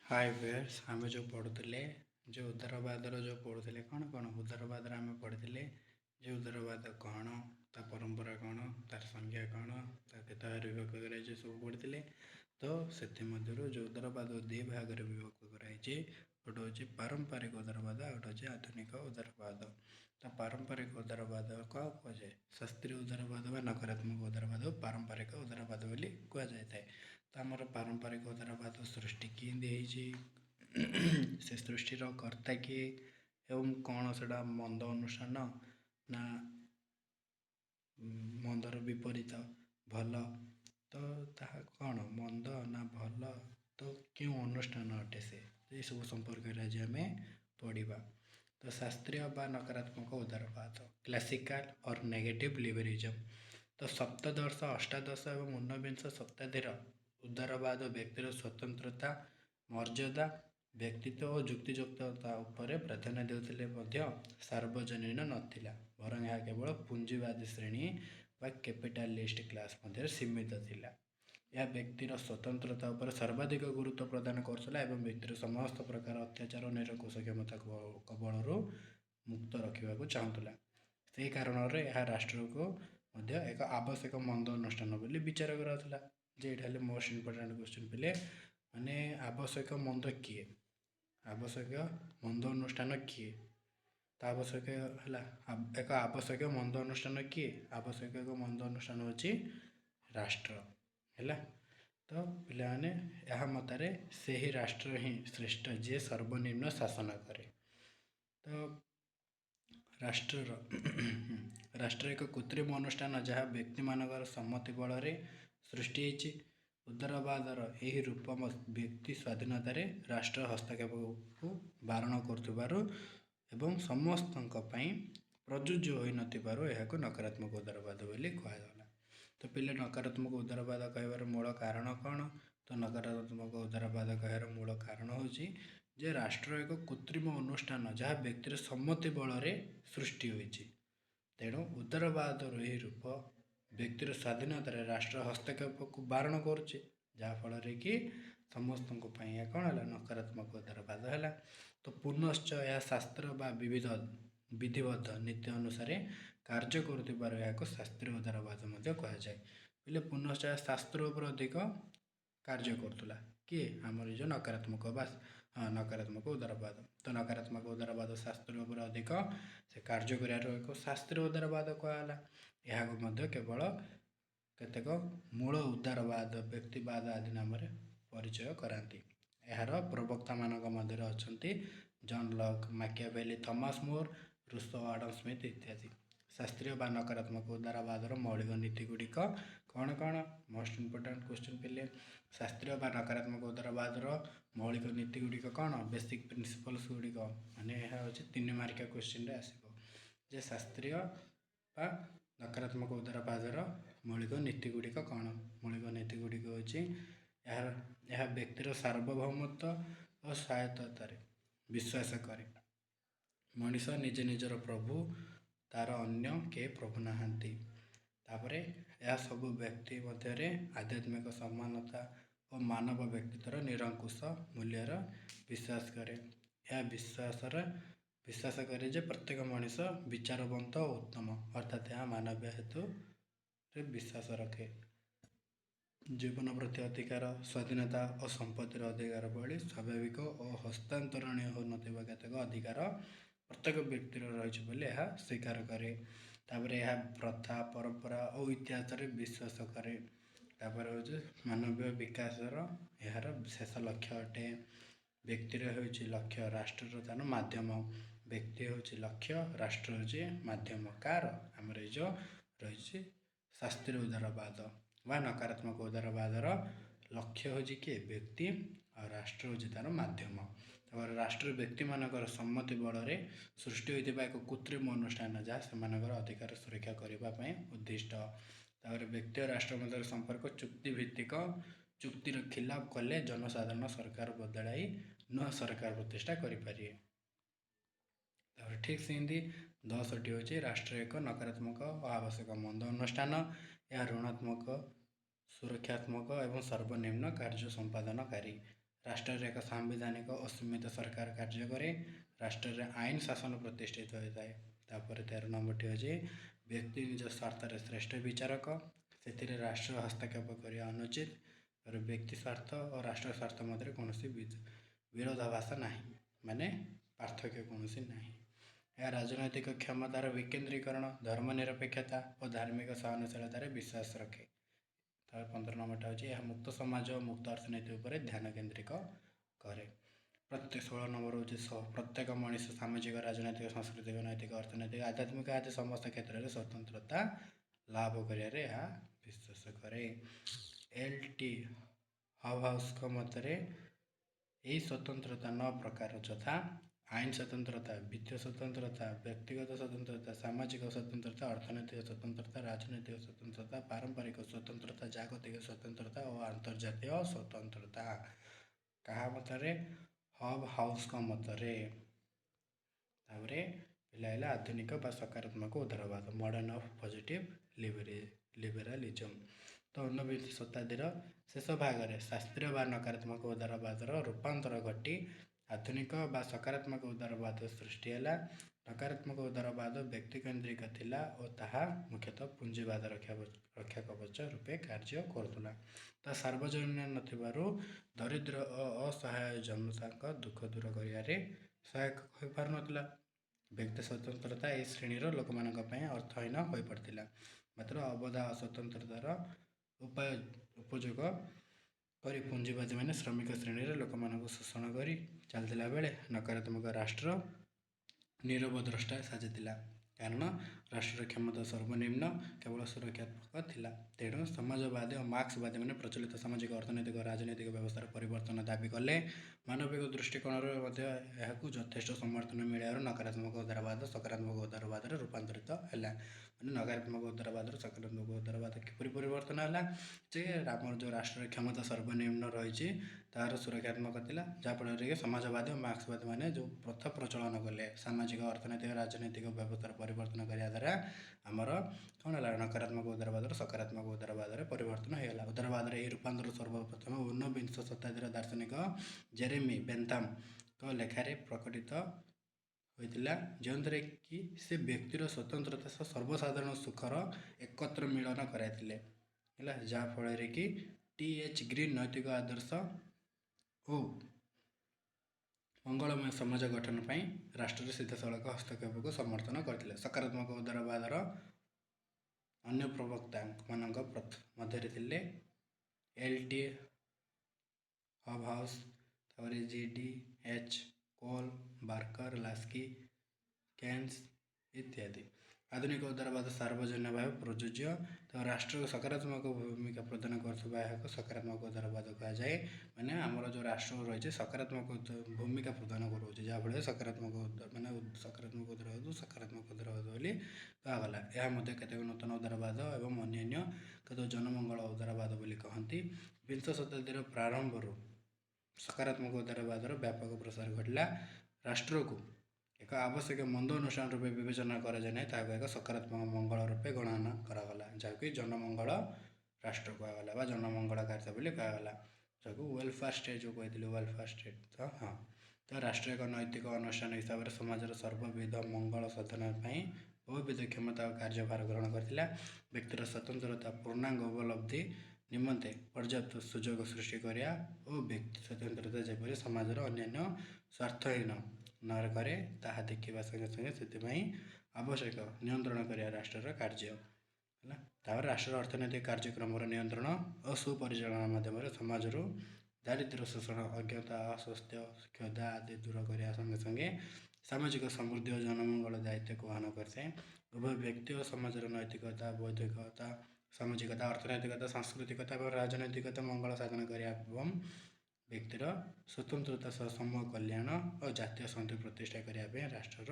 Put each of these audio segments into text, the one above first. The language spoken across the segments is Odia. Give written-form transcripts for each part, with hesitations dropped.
हाय व्यूअर्स आम जो पढ़ुले जो उदारवाद जो पढ़ुले कौन कौन उदारवाद आम पढ़ी जो उदारवाद कौन ता परंपरा कौन तार संज्ञा कौन ता केतभाग विभक्त कराई सब पढ़ी। तो से जो उदारवाद दी भाग में विभक्त कराई गोटे हूँ पारंपरिक उदारवाद आ गोटे हूँ आधुनिक उदारवाद। तो पारंपरिक उदारवाद क्या कहुए शास्त्रीय उदारवाद व नकारात्मक उदारवाद पारंपरिक उदारवाद बोली कहुए। तो आमर पारंपरिक उदारवाद सृष्टि किए से सृष्टिर कर्ता किए एवं कौन से मंद अनुष्ठान ना मंदर विपरीत भल तो ताहा कौन मंद ना भल तो क्यों अनुष्ठान अटे से ये सब संपर्क में आज आम पढ़ा। तो शास्त्रीय व नकारात्मक उदारवाद क्लासिकल और नेगेटिव लिबरलिज्म। तो सप्तदश अष्टादश एवं ऊनविंश शताब्दीर उदारवाद व्यक्तिर स्वतंत्रता मर्यादा व्यक्तित्व और युक्तियुक्तता उपर प्राधान्य देउथिले सार्वजनीन नथिला बरं यह केवल पुंजीवादी श्रेणी व कैपिटालिस्ट क्लास मध्य सीमित थिला। यह व्यक्तिर स्वतंत्रता उपर सर्वाधिक गुरुत्व प्रदान करथला एवं व्यक्तिर समस्त प्रकार अत्याचार और निरंकुश क्षमता कबल मुक्त रखा चाहूला। से कारण यह राष्ट्र को एक आवश्यक मंद अनुष्ठान बोली विचार कराला। जे ये मोस्ट इम्पोर्टाट क्वेश्चन पे माने आवश्यक मंद किए आवश्यक मंद अनुष्ठान किए तो आवश्यक है एक आवश्यक मंद अनुष्ठान किए आवश्यक एक मंद अनुष्ठान होची राष्ट्र है। तो पे यह मतारे से ही राष्ट्र ही श्रेष्ठ जे सर्वनिम्न शासन करे। तो राष्ट्र एक कृत्रिम अनुष्ठान जहाँ व्यक्ति मानकर सम्मति बल सृष्टि होती। उदारवादर यही रूप व्यक्ति स्वाधीनतार राष्ट्र हस्तक्षेप को बारण कर समस्त प्रযোज्य हो न नकारात्मक उदारवाद बोली कहला। तो पिले नकारात्मक उदारवाद कहबार मूल कारण कौन तो नकारात्मक उदारवाद कहबार मूल कारण हूँ जे राष्ट्र एक कृत्रिम अनुष्ठान जहाँ व्यक्तिर सम्मति बल सृष्टि होती। तेणु उदारवादर यही रूप व्यक्तिर स्वाधीनतार राष्ट्र हस्तक्षेप को बारण करुचे जहाँफल कि समस्त कौन है नकारात्मक उदारवाद है। तो पुनश्च यह शास्त्र व विविध विधिबद्ध नीति अनुसार कार्य कर शास्त्रीय उदारवाद कहुए। बोले पुनश्च शास्त्र उपर अधिक कार्य करुला किए आमर जो नकारात्मक नकारात्मक उदारवाद। तो नकारात्मक उदारवाद शास्त्र उपर अधिक से कार्य कर एक शास्त्रीय उदारवाद कहला। यह केवल केतेक मूल उदारवाद व्यक्तिवाद आदि नाम परिचय कराती। यार प्रवक्ता मानक मध्य अच्छा John Locke Machiavelli Thomas More Rousseau Adam Smith इत्यादि। शास्त्रीय व नकारात्मक उदारवादर मौलिक नीति गुड़िक कौन कौन मोस्ट इम्पोर्टाट क्वेश्चन पे शास्त्रीय व नकारात्मक उदारवादर मौलिक नीति गुड़िक कौन बेसिक प्रिंसिपल्स गुड़िक माने यह हूँ 3 मार्किया क्वेश्चन आसो जे शास्त्रीय व नकारात्मक उदारवादर मौलिक नीति गुड़िक कौन मौलिक नीति गुड़िक हूँ यह व्यक्तिर सार्वभौमत्व और स्वायत्ततार विश्वास करे। मनीष निजे निजर प्रभु तार अन्य के प्रभु नहांती। तापरे यह सब व्यक्ति मध्य आध्यात्मिक समानता और मानव व्यक्तित्वर निरंकुश मूल्यर विश्वास करे। यह विश्वास करे जे प्रत्येक मनीष विचारवंत और उत्तम अर्थात यह मानवीय हेतु विश्वास रखे। जीवन प्रति अधिकार स्वाधीनता और संपत्तिर अधिकार भली स्वाभाविक और हस्तांतरणीय हो नथिबा केतेक अधिकार प्रत्येक व्यक्तिर रही बोली स्वीकार करे। तापर यह प्रथा परंपरा और इतिहास विश्वास करे। तापर हूँ मानवीय विकासर यार शेष लक्ष्य अटे। व्यक्तिर हूँ लक्ष्य राष्ट्र तार माध्यम व्यक्ति हूँ लक्ष्य राष्ट्र हूँ माध्यम कार आमर जो रही शास्त्रीय उदारवाद व नकारात्मक उदारवादर लक्ष्य हूँ कि व्यक्ति और राष्ट्र हूँ तार माध्यम। तापर राष्ट्र व्यक्ति मानकर सम्मति बल सृष्टि होता एक कृत्रिम अनुष्ठान जहाँ से अधिकार सुरक्षा करने उद्दिष्ट। तापर व्यक्ति और राष्ट्र मध्य संपर्क चुक्तिभित्तिक चुक्तिर खिलाफ कले जनसाधारण सरकार बदलाई नुआ सरकार प्रतिष्ठा करें। ठीक सेमती 10 हूँ राष्ट्र एक नकारात्मक और आवश्यक मंद अनुष्ठान यह ऋणात्मक सुरक्षात्मक एवं सर्वनिम्न कार्य संपादनकारी। ରାଷ୍ଟ୍ରରେ ଏକ ସାମ୍ବିଧାନିକ ଓ ସୀମିତ ସରକାର କାର୍ଯ୍ୟ କରେ। ରାଷ୍ଟ୍ରରେ ଆଇନ ଶାସନ ପ୍ରତିଷ୍ଠିତ ହୋଇଥାଏ। ତାପରେ 13 ନମ୍ବରଟି ହେଉଛି ବ୍ୟକ୍ତି ନିଜ ସ୍ୱାର୍ଥରେ ଶ୍ରେଷ୍ଠ ବିଚାରକ। ସେଥିରେ ରାଷ୍ଟ୍ର ହସ୍ତକ୍ଷେପ କରିବା ଅନୁଚିତ। ତାପରେ ବ୍ୟକ୍ତି ସ୍ୱାର୍ଥ ଓ ରାଷ୍ଟ୍ର ସ୍ୱାର୍ଥ ମଧ୍ୟରେ କୌଣସି ବିରୋଧାଭାସ ନାହିଁ, ମାନେ ପାର୍ଥକ୍ୟ କୌଣସି ନାହିଁ। ଏହା ରାଜନୈତିକ କ୍ଷମତାର ବିକେନ୍ଦ୍ରୀକରଣ, ଧର୍ମନିରପେକ୍ଷତା ଓ ଧାର୍ମିକ ସହନଶୀଳତାରେ ବିଶ୍ୱାସ ରଖେ। ତାପରେ 15 ନମ୍ବରଟା ହେଉଛି ଏହା ମୁକ୍ତ ସମାଜ ଓ ମୁକ୍ତ ଅର୍ଥନୀତି ଉପରେ ଧ୍ୟାନ କେନ୍ଦ୍ରିତ କରେ। 16 ନମ୍ବର ହେଉଛି ପ୍ରତ୍ୟେକ ମଣିଷ ସାମାଜିକ, ରାଜନୈତିକ, ସାଂସ୍କୃତିକ, ନୈତିକ, ଅର୍ଥନୈତିକ, ଆଧ୍ୟାତ୍ମିକ ଆଦି ସମସ୍ତ କ୍ଷେତ୍ରରେ ସ୍ୱତନ୍ତ୍ରତା ଲାଭ କରିବାରେ ଏହା ବିଶ୍ୱାସ କରେ। L.T. ହବହାଉସଙ୍କ ମତରେ ଏହି ସ୍ୱତନ୍ତ୍ରତା 9 ପ୍ରକାର, ଯଥା ଆଇନ ସ୍ୱତନ୍ତ୍ରତା, ବିତ୍ତୀୟ ସ୍ୱତନ୍ତ୍ରତା, ବ୍ୟକ୍ତିଗତ ସ୍ୱତନ୍ତ୍ରତା, ସାମାଜିକ ସ୍ୱତନ୍ତ୍ରତା, ଅର୍ଥନୈତିକ ସ୍ୱତନ୍ତ୍ରତା, ରାଜନୈତିକ ସ୍ୱତନ୍ତ୍ରତା, ପାରମ୍ପରିକ ସ୍ୱତନ୍ତ୍ରତା, ଜାଗତିକ ସ୍ୱତନ୍ତ୍ରତା ଓ ଆନ୍ତର୍ଜାତୀୟ ସ୍ୱତନ୍ତ୍ରତା। କାହା ମତରେ? ହବହାଉସଙ୍କ ମତରେ। ତାପରେ ପିଲା ହେଲା ଆଧୁନିକ ବା ସକାରାତ୍ମକ ଉଦାରବାଦ, ମଡର୍ନ ଅଫ୍ ପଜିଟିଭ ଲିବେରାଲିଜମ। ତ 19 ଶତାବ୍ଦୀର ଶେଷ ଭାଗରେ ଶାସ୍ତ୍ରୀୟ ବା ନକାରାତ୍ମକ ଉଦାରବାଦର ରୂପାନ୍ତର ଘଟି ଆଧୁନିକ ବା ସକାରାତ୍ମକ ଉଦାରବାଦ ସୃଷ୍ଟି ହେଲା। ନକାରାତ୍ମକ ଉଦାରବାଦ ବ୍ୟକ୍ତିକେନ୍ଦ୍ରିକ ଥିଲା ଓ ତାହା ମୁଖ୍ୟତଃ ପୁଞ୍ଜିବାଦ ରକ୍ଷା କବଚ ରୂପେ କାର୍ଯ୍ୟ କରୁଥିଲା। ତା ସାର୍ବଜନୀନ ନଥିବାରୁ ଦରିଦ୍ର ଓ ଅସହାୟ ଜନତାଙ୍କ ଦୁଃଖ ଦୂର କରିବାରେ ସହାୟକ ହୋଇପାରୁନଥିଲା। ବ୍ୟକ୍ତି ସ୍ୱତନ୍ତ୍ରତା ଏହି ଶ୍ରେଣୀର ଲୋକମାନଙ୍କ ପାଇଁ ଅର୍ଥହୀନ ହୋଇପଡ଼ିଥିଲା। ମାତ୍ର ଅବଧା ସ୍ୱତନ୍ତ୍ରତାର ଉପଯୋଗ କରି ପୁଞ୍ଜିବାଦୀମାନେ ଶ୍ରମିକ ଶ୍ରେଣୀର ଲୋକମାନଙ୍କୁ ଶୋଷଣ କରି ଚାଲିଥିଲା ବେଳେ ନକାରାତ୍ମକ ରାଷ୍ଟ୍ର ନୀରବ ଦ୍ରଷ୍ଟା ସାଜିଥିଲା, କାରଣ ରାଷ୍ଟ୍ରର କ୍ଷମତା ସର୍ବନିମ୍ନ କେବଳ ସୁରକ୍ଷାତ୍ମକ ଥିଲା। ତେଣୁ ସମାଜବାଦୀ ଓ ମାର୍କ୍ସବାଦୀମାନେ ପ୍ରଚଳିତ ସାମାଜିକ, ଅର୍ଥନୈତିକ ଓ ରାଜନୈତିକ ବ୍ୟବସ୍ଥାର ପରିବର୍ତ୍ତନ ଦାବି କଲେ। ମାନବିକ ଦୃଷ୍ଟିକୋଣରୁ ମଧ୍ୟ ଏହାକୁ ଯଥେଷ୍ଟ ସମର୍ଥନ ମିଳିବାରୁ ନକାରାତ୍ମକ ଉଦାରବାଦ ସକାରାତ୍ମକ ଉଦାରବାଦରେ ରୂପାନ୍ତରିତ ହେଲା। ମାନେ ନକାରାତ୍ମକ ଉଦାରବାଦରୁ ସକାରାତ୍ମକ ଉଦାରବାଦ କିପରି ପରିବର୍ତ୍ତନ ହେଲା ଯେ ଆମର ଯେଉଁ ରାଷ୍ଟ୍ରର କ୍ଷମତା ସର୍ବନିମ୍ନ ରହିଛି ତାହାର ସୁରକ୍ଷାତ୍ମକ ଥିଲା, ଯାହାଫଳରେ କି ସମାଜବାଦୀ ଓ ମାର୍କ୍ସବାଦୀମାନେ ଯେଉଁ ପ୍ରଥା ପ୍ରଚଳନ କଲେ ସାମାଜିକ, ଅର୍ଥନୈତିକ, ରାଜନୈତିକ ବ୍ୟବସ୍ଥାର ପରିବର୍ତ୍ତନ କରିବା ଦ୍ୱାରା ଆମର କ'ଣ ହେଲା, ନକାରାତ୍ମକ ଉଦାରବାଦରୁ ସକାରାତ୍ମକ ଉଦାରବାଦରେ ପରିବର୍ତ୍ତନ ହୋଇଗଲା। ଉଦାରବାଦର ଏହି ରୂପାନ୍ତର ସର୍ବପ୍ରଥମ 19 ଶତାବ୍ଦୀର ଦାର୍ଶନିକ ଜେରେମି ବେନ୍ଥାମଙ୍କ ଲେଖାରେ ପ୍ରକଟିତ ହୋଇଥିଲା, ଯେଉଁଥିରେ କି ସେ ବ୍ୟକ୍ତିର ସ୍ୱତନ୍ତ୍ରତା ସହ ସର୍ବସାଧାରଣ ସୁଖର ଏକତ୍ର ମିଳନ କରାଇଥିଲେ ହେଲା, ଯାହାଫଳରେ କି T.H. ଗ୍ରୀନ୍ ନୈତିକ ଆଦର୍ଶ ଓ ମଙ୍ଗଳମୟ ସମାଜ ଗଠନ ପାଇଁ ରାଷ୍ଟ୍ରରେ ସିଧାସଳଖ ହସ୍ତକ୍ଷେପକୁ ସମର୍ଥନ କରିଥିଲେ। ସକାରାତ୍ମକ ଉଦାରବାଦର ଅନ୍ୟ ପ୍ରବକ୍ତାମାନଙ୍କ ମଧ୍ୟରେ ଥିଲେ L.T. ହବହାଉସ, ତାପରେ G.D.H. କୋଲ, ବାର୍କର, ଲାସ୍କି, କେନ୍ସ ଇତ୍ୟାଦି। ଆଧୁନିକ ଉଦାରବାଦ ସାର୍ବଜନୀନ ଭାବେ ପ୍ରଯୁଜ୍ୟ। ତ ରାଷ୍ଟ୍ରକୁ ସକାରାତ୍ମକ ଭୂମିକା ପ୍ରଦାନ କରୁଥିବା ଏହାକୁ ସକାରାତ୍ମକ ଉଦାରବାଦ କୁହାଯାଏ। ମାନେ ଆମର ଯେଉଁ ରାଷ୍ଟ୍ର ରହିଛି ସକାରାତ୍ମକ ଭୂମିକା ପ୍ରଦାନ କରୁଛି, ଯାହାଫଳରେ ସକାରାତ୍ମକ ଉଦାରବାଦ ବୋଲି କୁହାଗଲା। ଏହା ମଧ୍ୟ କେତେକ ନୂତନ ଉଦାରବାଦ ଏବଂ ଅନ୍ୟାନ୍ୟ କେତେକ ଜନମଙ୍ଗଳ ଉଦାରବାଦ ବୋଲି କହନ୍ତି। ବିଂଶ ଶତାବ୍ଦୀର ପ୍ରାରମ୍ଭରୁ ସକାରାତ୍ମକ ଉଦାରବାଦର ବ୍ୟାପକ ପ୍ରସାର ଘଟିଲା। ରାଷ୍ଟ୍ରକୁ ଏକ ଆବଶ୍ୟକ ମନ୍ଦ ଅନୁଷ୍ଠାନ ରୂପେ ବିବେଚନା କରାଯାଏ ନାହିଁ, ତାହାକୁ ଏକ ସକାରାତ୍ମକ ମଙ୍ଗଳ ରୂପେ ଗଣନା କରାଗଲା, ଯାହାକୁ ଜନମଙ୍ଗଳ ରାଷ୍ଟ୍ର କୁହାଗଲା ବା ଜନମଙ୍ଗଳ କାର୍ଯ୍ୟ ବୋଲି କୁହାଗଲା, ଯାହାକୁ ୱେଲଫେୟାର ଷ୍ଟେଟ୍ ଯେଉଁ କହିଥିଲି, ୱେଲଫେୟାର ଷ୍ଟେଟ୍। ତ ରାଷ୍ଟ୍ର ଏକ ନୈତିକ ଅନୁଷ୍ଠାନ ହିସାବରେ ସମାଜର ସର୍ବବିଧ ମଙ୍ଗଳ ସାଧନ ପାଇଁ ବହୁବିଧ କ୍ଷମତା ଓ କାର୍ଯ୍ୟଭାର ଗ୍ରହଣ କରିଥିଲା। ବ୍ୟକ୍ତିର ସ୍ୱତନ୍ତ୍ରତା ପୂର୍ଣ୍ଣାଙ୍ଗ ଉପଲବ୍ଧି ନିମନ୍ତେ ପର୍ଯ୍ୟାପ୍ତ ସୁଯୋଗ ସୃଷ୍ଟି କରିବା ଓ ବ୍ୟକ୍ତି ସ୍ୱତନ୍ତ୍ରତା ଯେପରି ସମାଜର ଅନ୍ୟାନ୍ୟ ସ୍ୱାର୍ଥହୀନ ନ କରେ ତାହା ଦେଖିବା ସଙ୍ଗେ ସଙ୍ଗେ ସେଥିପାଇଁ ଆବଶ୍ୟକ ନିୟନ୍ତ୍ରଣ କରିବା ରାଷ୍ଟ୍ରର କାର୍ଯ୍ୟ ହେଲା। ତାପରେ ରାଷ୍ଟ୍ରର ଅର୍ଥନୈତିକ କାର୍ଯ୍ୟକ୍ରମର ନିୟନ୍ତ୍ରଣ ଓ ସୁପରିଚାଳନା ମାଧ୍ୟମରେ ସମାଜରୁ ଦାରିଦ୍ର୍ୟ, ଶୋଷଣ, ଅଜ୍ଞତା, ଅସ୍ୱାସ୍ଥ୍ୟ, କ୍ଷୁଧା ଆଦି ଦୂର କରିବା ସଙ୍ଗେ ସଙ୍ଗେ ସାମାଜିକ ସମୃଦ୍ଧି ଓ ଜନମଙ୍ଗଳ ଦାୟିତ୍ୱକୁ ବହନ କରିଥାଏ। ଉଭୟ ବ୍ୟକ୍ତି ଓ ସମାଜର ନୈତିକତା, ବୌଦ୍ଧିକତା, ସାମାଜିକତା, ଅର୍ଥନୈତିକତା, ସାଂସ୍କୃତିକତା ଏବଂ ରାଜନୈତିକତା ମଙ୍ଗଳ ସାଧନ କରିବା ଏବଂ ବ୍ୟକ୍ତିର ସ୍ୱତନ୍ତ୍ରତା ସହ ସମୂହ କଲ୍ୟାଣ ଓ ଜାତୀୟ ଶାନ୍ତି ପ୍ରତିଷ୍ଠା କରିବା ପାଇଁ ରାଷ୍ଟ୍ରର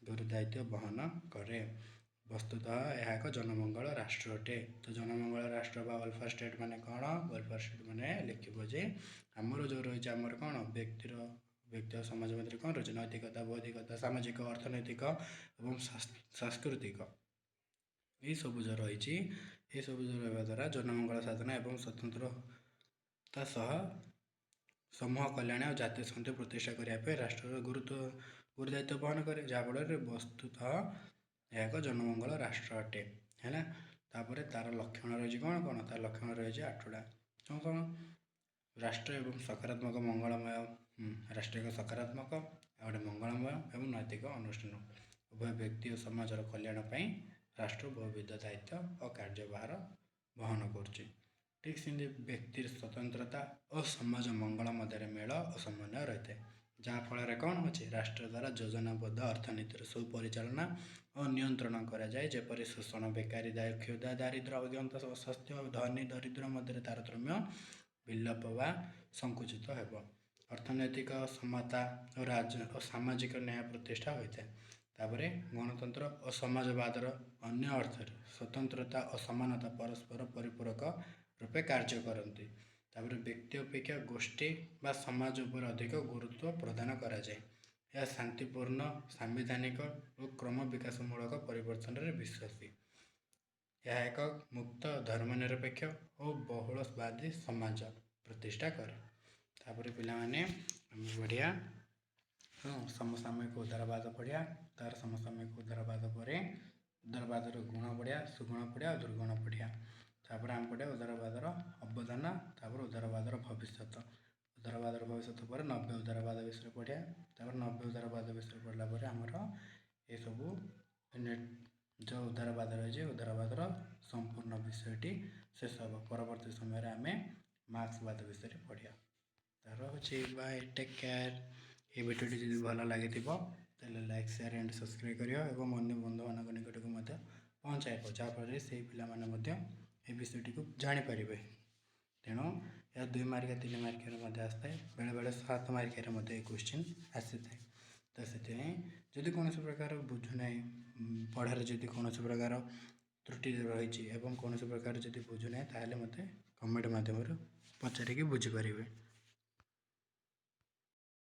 ଗୁରୁ ଦାୟିତ୍ୱ ବହନ କରେ। ବସ୍ତୁତଃ ଏହା ଏକ ଜନମଙ୍ଗଳ ରାଷ୍ଟ୍ର ଅଟେ। ତ ଜନମଙ୍ଗଳ ରାଷ୍ଟ୍ର ବା ୱେଲଫେୟାର ଷ୍ଟେଟ୍ ମାନେ କ'ଣ? ୱେଲଫେୟାର ଷ୍ଟେଟ୍ ମାନେ ଲେଖିବ ଯେ ଆମର ଯେଉଁ ରହିଛି ଆମର କ'ଣ ବ୍ୟକ୍ତି ଓ ସମାଜ ମଧ୍ୟରେ କ'ଣ ରହିଛି, ନୈତିକତା, ବୌଦ୍ଧିକତା, ସାମାଜିକ, ଅର୍ଥନୈତିକ ଏବଂ ସାଂସ୍କୃତିକ ଏହିସବୁ ଯେଉଁ ରହିଛି, ଏହିସବୁ ଯେଉଁ ରହିବା ଦ୍ୱାରା ଜନମଙ୍ଗଳ ସାଧନ ଏବଂ ସ୍ୱତନ୍ତ୍ରତା ସହ ସମୂହ କଲ୍ୟାଣ ଓ ଜାତୀୟ ଶାନ୍ତି ପ୍ରତିଷ୍ଠା କରିବା ପାଇଁ ରାଷ୍ଟ୍ରର ଗୁରୁଦାୟିତ୍ୱ ବହନ କରେ, ଯାହାଫଳରେ ବସ୍ତୁତଃ ଏହା ଏକ ଜନମଙ୍ଗଳ ରାଷ୍ଟ୍ର ଅଟେ। ହେଲା, ତାପରେ ତାର ଲକ୍ଷଣ ରହିଛି କ'ଣ କ'ଣ? ତାର ଲକ୍ଷଣ ରହିଛି 8ଟା। କ'ଣ କ'ଣ? ରାଷ୍ଟ୍ର ଏବଂ ସକାରାତ୍ମକ ମଙ୍ଗଳମୟ ରାଷ୍ଟ୍ର ଏକ ସକାରାତ୍ମକ, ଆଉ ଗୋଟେ ମଙ୍ଗଳମୟ ଏବଂ ନୈତିକ ଅନୁଷ୍ଠାନ। ଉଭୟ ବ୍ୟକ୍ତି ଓ ସମାଜର କଲ୍ୟାଣ ପାଇଁ ରାଷ୍ଟ୍ର ବହୁବିଧ ଦାୟିତ୍ୱ ଓ କାର୍ଯ୍ୟଭାର ବହନ କରୁଛି। ଠିକ୍ ସେମିତି ବ୍ୟକ୍ତିର ସ୍ୱତନ୍ତ୍ରତା ଓ ସମାଜ ମଙ୍ଗଳ ମଧ୍ୟରେ ମେଳ ଓ ସମନ୍ୱୟ ରହିଥାଏ, ଯାହାଫଳରେ କ'ଣ ହେଉଛି? ରାଷ୍ଟ୍ର ଦ୍ୱାରା ଯୋଜନାବଦ୍ଧ ଅର୍ଥନୀତିର ସୁପରିଚାଳନା ଓ ନିୟନ୍ତ୍ରଣ କରାଯାଏ, ଯେପରି ଶୋଷଣ, ବେକାରୀ, କ୍ଷୁଧା, ଦାରିଦ୍ର୍ୟ, ଅଜ୍ଞତା, ଅସ୍ୱାସ୍ଥ୍ୟ ଓ ଧନୀ ଦରିଦ୍ର ମଧ୍ୟରେ ତାରତମ୍ୟ ବିଲୋପ ବା ସଙ୍କୁଚିତ ହେବ। ଅର୍ଥନୈତିକ ସମତା ଓ ସାମାଜିକ ନ୍ୟାୟ ପ୍ରତିଷ୍ଠା ହୋଇଥାଏ। ତାପରେ ଗଣତନ୍ତ୍ର ଓ ସମାଜବାଦର ଅନ୍ୟ ଅର୍ଥରେ ସ୍ୱତନ୍ତ୍ରତା ଓ ସମାନତା ପରସ୍ପର ପରିପୂରକ ରୂପେ କାର୍ଯ୍ୟ କରନ୍ତି। ତାପରେ ବ୍ୟକ୍ତି ଅପେକ୍ଷା ଗୋଷ୍ଠୀ ବା ସମାଜ ଉପରେ ଅଧିକ ଗୁରୁତ୍ୱ ପ୍ରଦାନ କରାଯାଏ। ଏହା ଶାନ୍ତିପୂର୍ଣ୍ଣ, ସାମ୍ବିଧାନିକ ଓ କ୍ରମ ବିକାଶମୂଳକ ପରିବର୍ତ୍ତନରେ ବିଶ୍ୱାସୀ। ଏହା ଏକ ମୁକ୍ତ, ଧର୍ମନିରପେକ୍ଷ ଓ ବହୁଳବାଦୀ ସମାଜ ପ୍ରତିଷ୍ଠା କରେ। ତାପରେ ପିଲାମାନେ ଆମେ ପଢ଼ିବା ସମସାମୟିକ ଉଦାରବାଦ ପଢ଼ିବା। ତାର ସମସାମୟିକ ଉଦାରବାଦ ପରେ ଉଦାରବାଦର ଗୁଣ ପଢ଼ିବା, ସୁଗୁଣ ପଢ଼ିବା ଆଉ ଦୁର୍ଗୁଣ ପଢ଼ିବା। ତାପରେ ଆମେ ପଢ଼ିବା ଉଦାରବାଦର ଅବଦାନ, ତାପରେ ଉଦାରବାଦର ଭବିଷ୍ୟତ। ଉଦାରବାଦର ଭବିଷ୍ୟତ ପରେ ନବ୍ୟ ଉଦାରବାଦ ବିଷୟରେ ପଢ଼ିବା। ତାପରେ ନବ୍ୟ ଉଦାରବାଦ ବିଷୟରେ ପଢ଼ିଲା ପରେ ଆମର ଏସବୁ ଯେଉଁ ଉଦାରବାଦ ରହିଛି ଉଦାରବାଦର ସମ୍ପୂର୍ଣ୍ଣ ବିଷୟଟି ଶେଷ ହେବ। ପରବର୍ତ୍ତୀ ସମୟରେ ଆମେ ମାର୍କ୍ସବାଦ ବିଷୟରେ ପଢ଼ିବା। ତାର ହେଉଛି ବାଏ, ଟେକ୍ କେୟାର। এই ଭିଡ଼ିଓଟି ଯଦି ଭଲ ଲାଗିଥିବ ତାହେଲେ ଲାଇକ୍, ସେୟାର ଆଣ୍ଡ ସବସ୍କ୍ରାଇବ୍ କରିବ ଏବଂ ଅନ୍ୟ ବନ୍ଧୁମାନଙ୍କ ନିକଟକୁ ମଧ୍ୟ ପହଞ୍ଚାଇବ, ଯାହାଫଳରେ ସେହି ପିଲାମାନେ ମଧ୍ୟ ଏ ବିଷୟଟିକୁ ଜାଣିପାରିବେ। ତେଣୁ ଏହା 2 ମାର୍କିଆ 3 ମାର୍କିଆରେ ମଧ୍ୟ ଆସିଥାଏ, ବେଳେବେଳେ 7 ମାର୍କିଆରେ ମଧ୍ୟ ଏ କ୍ୱେଶ୍ଚିନ୍ ଆସିଥାଏ। ତ ସେଥିପାଇଁ ଯଦି କୌଣସି ପ୍ରକାର ବୁଝୁନାହିଁ, ପଢ଼ାରେ ଯଦି କୌଣସି ପ୍ରକାର ତ୍ରୁଟି ରହିଛି ଏବଂ କୌଣସି ପ୍ରକାର ଯଦି ବୁଝୁନାହିଁ, ତାହେଲେ ମୋତେ କମେଣ୍ଟ ମାଧ୍ୟମରେ ପଚାରିକି ବୁଝିପାରିବେ।